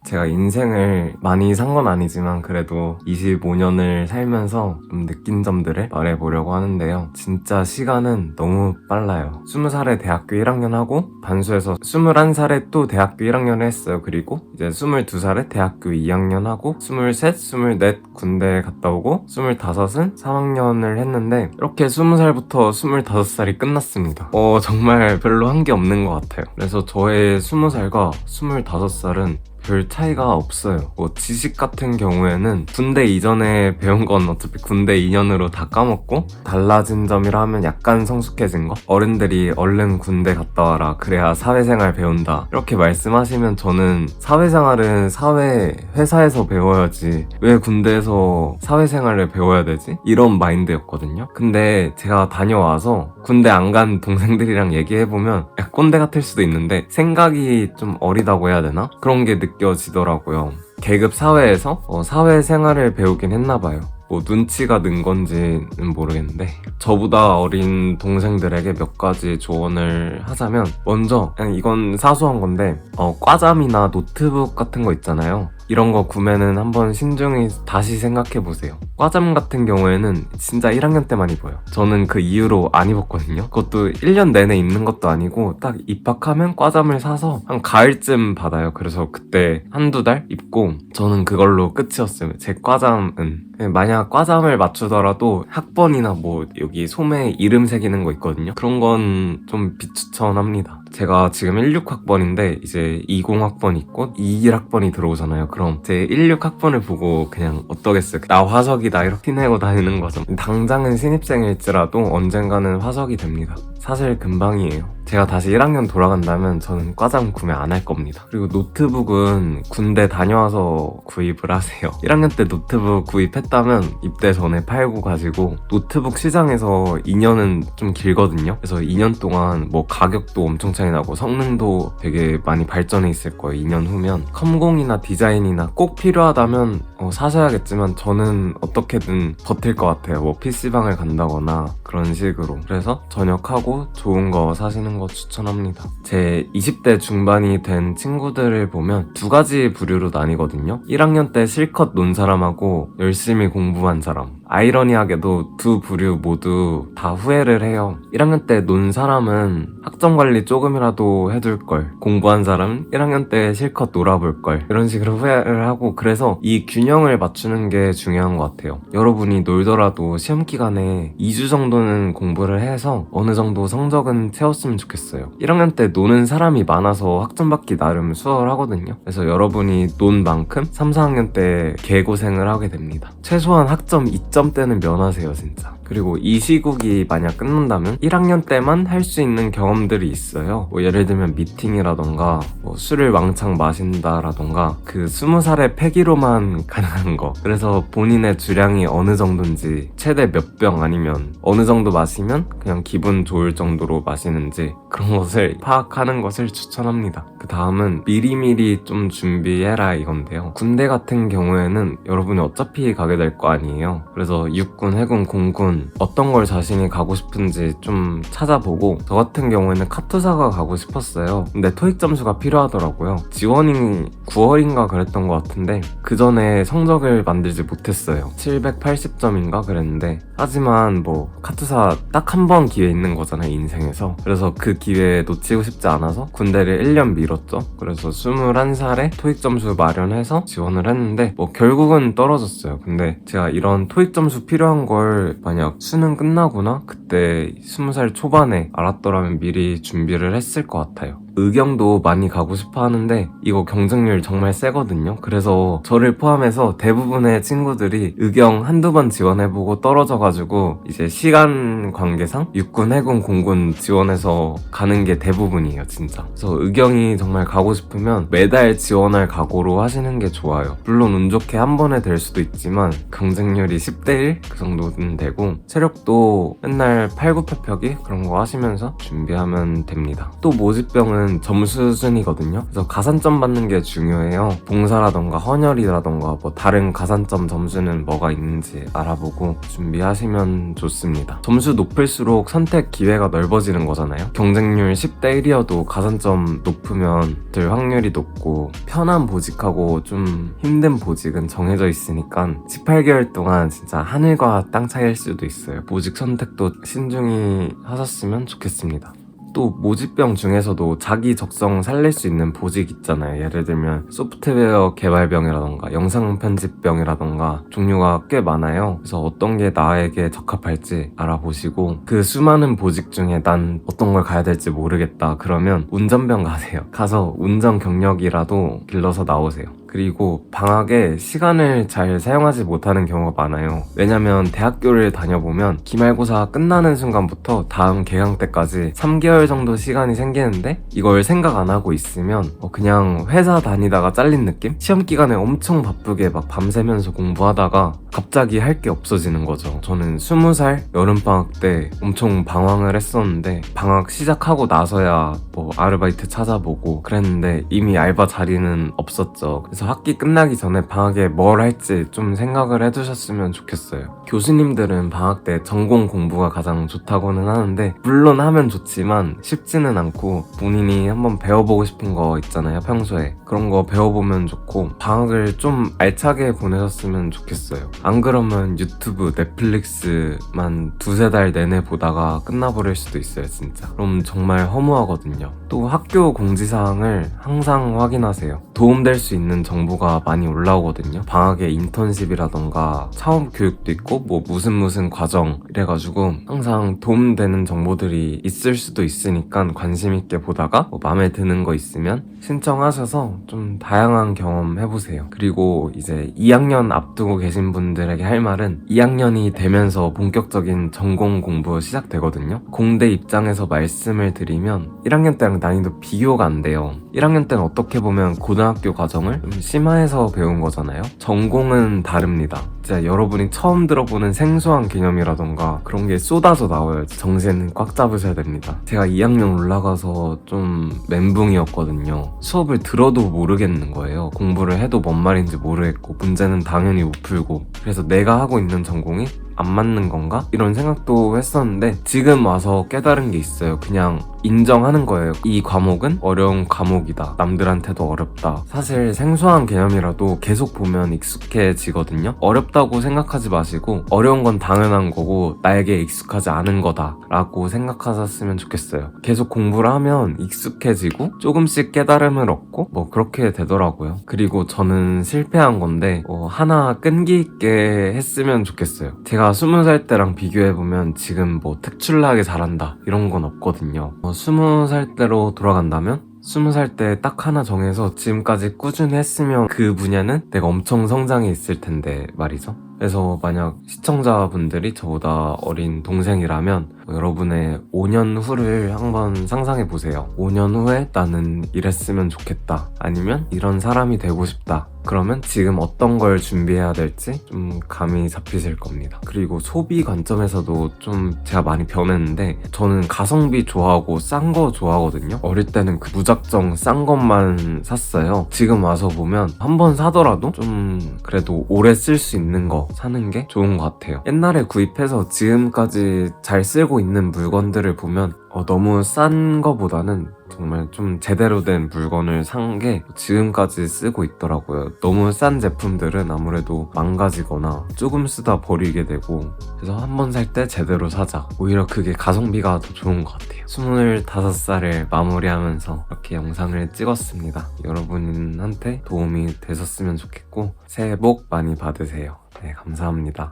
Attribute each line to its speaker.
Speaker 1: 제가 인생을 많이 산 건 아니지만 그래도 25년을 살면서 좀 느낀 점들을 말해보려고 하는데요. 진짜 시간은 너무 빨라요. 20살에 대학교 1학년 하고 반수해서 21살에 또 대학교 1학년을 했어요. 그리고 이제 22살에 대학교 2학년 하고 23, 24 군대 갔다 오고 25은 3학년을 했는데 이렇게 20살부터 25살이 끝났습니다. 정말 별로 한 게 없는 것 같아요. 그래서 저의 20살과 25살은 별 차이가 없어요. 지식 같은 경우에는 군대 이전에 배운 건 어차피 군대 2년으로 다 까먹고, 달라진 점이라 하면 약간 성숙해진 거? 어른들이 얼른 군대 갔다 와라, 그래야 사회생활 배운다, 이렇게 말씀하시면 저는 사회생활은 회사에서 배워야지 왜 군대에서 사회생활을 배워야 되지? 이런 마인드였거든요. 근데 제가 다녀와서 군대 안 간 동생들이랑 얘기해보면 꼰대 같을 수도 있는데 생각이 좀 어리다고 해야 되나? 그런 게 느껴지더라고요. 계급 사회에서 사회생활을 배우긴 했나봐요. 눈치가 는 건지는 모르겠는데, 저보다 어린 동생들에게 몇 가지 조언을 하자면, 먼저 그냥 이건 사소한 건데 과잠이나 노트북 같은 거 있잖아요. 이런 거 구매는 한번 신중히 다시 생각해보세요. 과잠 같은 경우에는 진짜 1학년 때만 입어요. 저는 그 이후로 안 입었거든요. 그것도 1년 내내 입는 것도 아니고 딱 입학하면 과잠을 사서 한 가을쯤 받아요. 그래서 그때 한두 달 입고 저는 그걸로 끝이었어요. 제 과잠은. 만약 과잠을 맞추더라도 학번이나 여기 소매 이름 새기는 거 있거든요. 그런 건 좀 비추천합니다. 제가 지금 16학번인데 이제 20학번 있고 21학번이 들어오잖아요. 그럼 제 16학번을 보고 그냥 어떠겠어요? 나 화석이다 이렇게 티내고 다니는 거죠. 당장은 신입생일지라도 언젠가는 화석이 됩니다. 사실 금방이에요. 제가 다시 1학년 돌아간다면 저는 과잠 구매 안 할 겁니다. 그리고 노트북은 군대 다녀와서 구입을 하세요. 1학년 때 노트북 구입했다면 입대 전에 팔고 가지고, 노트북 시장에서 2년은 좀 길거든요. 그래서 2년 동안 가격도 엄청 차이 나고 성능도 되게 많이 발전해 있을 거예요. 2년 후면 컴공이나 디자인이나 꼭 필요하다면 사셔야겠지만 저는 어떻게든 버틸 것 같아요. PC방을 간다거나 그런 식으로. 그래서 전역하고 좋은 거 사시는 거 추천합니다. 제 20대 중반이 된 친구들을 보면 두 가지 부류로 나뉘거든요. 1학년 때 실컷 논 사람하고 열심히 공부한 사람. 아이러니하게도 두 부류 모두 다 후회를 해요. 1학년 때 논 사람은 학점 관리 조금이라도 해둘 걸, 공부한 사람은 1학년 때 실컷 놀아볼 걸, 이런 식으로 후회를 하고, 그래서 이 균형을 맞추는 게 중요한 것 같아요. 여러분이 놀더라도 시험 기간에 2주 정도는 공부를 해서 어느 정도 성적은 채웠으면 좋겠어요. 1학년 때 노는 사람이 많아서 학점 받기 나름 수월하거든요. 그래서 여러분이 논 만큼 3, 4학년 때 개고생을 하게 됩니다. 최소한 학점 2점대는 면하세요, 진짜. 그리고 이 시국이 만약 끝난다면 1학년 때만 할 수 있는 경험들이 있어요. 예를 들면 미팅이라던가 술을 왕창 마신다라던가, 그 20살의 패기로만 가능한 거. 그래서 본인의 주량이 어느 정도인지, 최대 몇 병 아니면 어느 정도 마시면 그냥 기분 좋을 정도로 마시는지, 그런 것을 파악하는 것을 추천합니다. 그 다음은 미리미리 좀 준비해라 이건데요. 군대 같은 경우에는 여러분이 어차피 가게 될 거 아니에요. 그래서 육군, 해군, 공군 어떤 걸 자신이 가고 싶은지 좀 찾아보고, 저 같은 경우에는 카투사가 가고 싶었어요. 근데 토익 점수가 필요하더라고요. 지원이 9월인가 그랬던 것 같은데 그 전에 성적을 만들지 못했어요. 780점인가 그랬는데, 하지만 카투사 딱 한 번 기회 있는 거잖아요, 인생에서. 그래서 그 기회 놓치고 싶지 않아서 군대를 1년 미뤘죠. 그래서 21살에 토익 점수 마련해서 지원을 했는데 결국은 떨어졌어요. 근데 제가 이런 토익 점수 필요한 걸 만약 수능 끝나구나 그때 20살 초반에 알았더라면 미리 준비를 했을 것 같아요. 의경도 많이 가고 싶어 하는데 이거 경쟁률 정말 세거든요. 그래서 저를 포함해서 대부분의 친구들이 의경 한두 번 지원해보고 떨어져가지고 이제 시간 관계상 육군, 해군, 공군 지원해서 가는 게 대부분이에요, 진짜. 그래서 의경이 정말 가고 싶으면 매달 지원할 각오로 하시는 게 좋아요. 물론 운 좋게 한 번에 될 수도 있지만 경쟁률이 10대 1 그 정도는 되고, 체력도 맨날 팔굽혀펴기 그런 거 하시면서 준비하면 됩니다. 또 모집병은 보직은 점수 순이거든요. 그래서 가산점 받는 게 중요해요. 봉사라던가 헌혈이라던가 뭐 다른 가산점 점수는 뭐가 있는지 알아보고 준비하시면 좋습니다. 점수 높을수록 선택 기회가 넓어지는 거잖아요. 경쟁률 10대 1이어도 가산점 높으면 들 확률이 높고, 편한 보직하고 좀 힘든 보직은 정해져 있으니까 18개월 동안 진짜 하늘과 땅 차이일 수도 있어요. 보직 선택도 신중히 하셨으면 좋겠습니다. 또 모집병 중에서도 자기 적성 살릴 수 있는 보직 있잖아요. 예를 들면 소프트웨어 개발병이라던가 영상 편집병이라던가 종류가 꽤 많아요. 그래서 어떤 게 나에게 적합할지 알아보시고, 그 수많은 보직 중에 난 어떤 걸 가야 될지 모르겠다 그러면 운전병 가세요. 가서 운전 경력이라도 길러서 나오세요. 그리고 방학에 시간을 잘 사용하지 못하는 경우가 많아요. 왜냐면 대학교를 다녀보면 기말고사 끝나는 순간부터 다음 개강 때까지 3개월 정도 시간이 생기는데, 이걸 생각 안 하고 있으면 그냥 회사 다니다가 잘린 느낌? 시험 기간에 엄청 바쁘게 막 밤새면서 공부하다가 갑자기 할 게 없어지는 거죠. 저는 20살 여름방학 때 엄청 방황을 했었는데, 방학 시작하고 나서야 뭐 아르바이트 찾아보고 그랬는데 이미 알바 자리는 없었죠. 그래서 학기 끝나기 전에 방학에 뭘 할지 좀 생각을 해두셨으면 좋겠어요. 교수님들은 방학 때 전공 공부가 가장 좋다고는 하는데, 물론 하면 좋지만 쉽지는 않고, 본인이 한번 배워보고 싶은 거 있잖아요. 평소에 그런 거 배워보면 좋고, 방학을 좀 알차게 보내셨으면 좋겠어요. 안 그러면 유튜브, 넷플릭스만 두세 달 내내 보다가 끝나버릴 수도 있어요. 진짜 그럼 정말 허무하거든요. 또 학교 공지사항을 항상 확인하세요. 도움될 수 있는 정보가 많이 올라오거든요. 방학에 인턴십이라던가 차업 교육도 있고 뭐 무슨 과정 이래가지고 항상 도움되는 정보들이 있을 수도 있으니까 관심 있게 보다가 뭐 마음에 드는 거 있으면 신청하셔서 좀 다양한 경험 해보세요. 그리고 이제 2학년 앞두고 계신 분들에게 할 말은, 2학년이 되면서 본격적인 전공 공부 시작되거든요. 공대 입장에서 말씀을 드리면 1학년 때랑 난이도 비교가 안 돼요. 1학년 때는 어떻게 보면 고등학교 과정을 좀 심화해서 배운 거잖아요. 전공은 다릅니다. 진짜 여러분이 처음 들어보는 생소한 개념이라던가 그런 게 쏟아져 나와요. 정신 꽉 잡으셔야 됩니다. 제가 2학년 올라가서 좀 멘붕이었거든요. 수업을 들어도 모르겠는 거예요. 공부를 해도 뭔 말인지 모르겠고, 문제는 당연히 못 풀고, 그래서 내가 하고 있는 전공이 안 맞는 건가? 이런 생각도 했었는데, 지금 와서 깨달은 게 있어요. 그냥 인정하는 거예요. 이 과목은 어려운 과목이다. 남들한테도 어렵다. 사실 생소한 개념이라도 계속 보면 익숙해지거든요. 어렵다고 생각하지 마시고, 어려운 건 당연한 거고 나에게 익숙하지 않은 거다 라고 생각하셨으면 좋겠어요. 계속 공부를 하면 익숙해지고 조금씩 깨달음을 얻고 뭐 그렇게 되더라고요. 그리고 저는 실패한 건데 하나 끈기 있게 했으면 좋겠어요. 제가 20살 때랑 비교해보면 지금 뭐 특출나게 잘한다 이런 건 없거든요. 20살 때로 돌아간다면 20살 때 딱 하나 정해서 지금까지 꾸준히 했으면 그 분야는 내가 엄청 성장해 있을 텐데 말이죠. 그래서 만약 시청자분들이 저보다 어린 동생이라면 여러분의 5년 후를 한번 상상해보세요. 5년 후에 나는 이랬으면 좋겠다, 아니면 이런 사람이 되고 싶다. 그러면 지금 어떤 걸 준비해야 될지 좀 감이 잡히실 겁니다. 그리고 소비 관점에서도 좀 제가 많이 변했는데, 저는 가성비 좋아하고 싼 거 좋아하거든요. 어릴 때는 그 무작정 싼 것만 샀어요. 지금 와서 보면 한 번 사더라도 좀 그래도 오래 쓸 수 있는 거 사는 게 좋은 것 같아요. 옛날에 구입해서 지금까지 잘 쓰고 있는 물건들을 보면 너무 싼 거보다는 정말 좀 제대로 된 물건을 산 게 지금까지 쓰고 있더라고요. 너무 싼 제품들은 아무래도 망가지거나 조금 쓰다 버리게 되고, 그래서 한 번 살 때 제대로 사자. 오히려 그게 가성비가 더 좋은 것 같아요. 25살을 마무리하면서 이렇게 영상을 찍었습니다. 여러분한테 도움이 되셨으면 좋겠고, 새해 복 많이 받으세요. 네, 감사합니다.